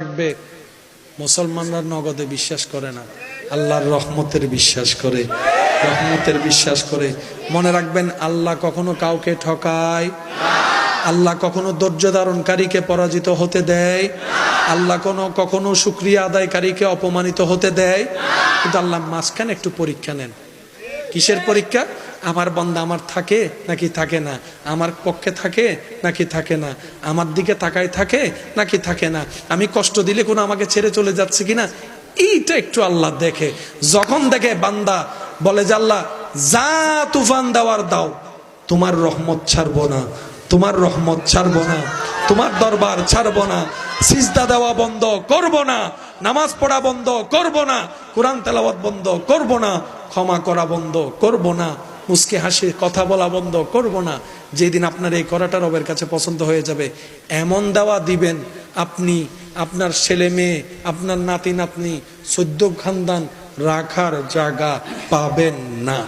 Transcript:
রাখবে, মুসলমানরা নগদে বিশ্বাস করে না, আল্লাহর রহমতের বিশ্বাস করে, রহমতের বিশ্বাস করে। মনে রাখবেন, আল্লাহ কখনো কাউকে ঠকায়, আল্লাহ কখনো ধৈর্য ধারণকারীকে পরাজিত হতে দেয়, আল্লাহ কখনো শুকরিয়া আদায়কারীকে অপমানিত হতে দেয়। কিন্তু আল্লাহ মাঝখানে একটু পরীক্ষা নেন। কিসের পরীক্ষা? আমার বান্দা আমার থাকে নাকি থাকে না, আমার পক্ষে থাকে নাকি থাকে না, আমার দিকে তাকায় থাকে নাকি থাকে না, আমি কষ্ট দিলে কোনো আমাকে ছেড়ে চলে যাচ্ছে কিনা, এইটা একটু আল্লাহ দেখে। যখন দেখে বান্দা বলে যে আল্লাহ যা তুফান দেওয়ার দাও, তোমার রহমত ছাড়বো না, তোমার রহমত ছাড়বো না, তোমার দরবার ছাড়বো না, সিজদা দেওয়া বন্ধ করব না, নামাজ পড়া বন্ধ করব না, কোরআন তেলাওয়াত বন্ধ করব না, ক্ষমা করা বন্ধ করব না, মুস্কি হাসি কথা বলা বন্ধ করব না। যেদিন আপনার এই করাটা রবের কাছে পছন্দ হয়ে যাবে, এমন দেওয়া দিবেন আপনি, আপনার ছেলে মেয়ে, আপনার নাতি নাতনি, 14 খানদান রাখার জায়গা পাবেন না।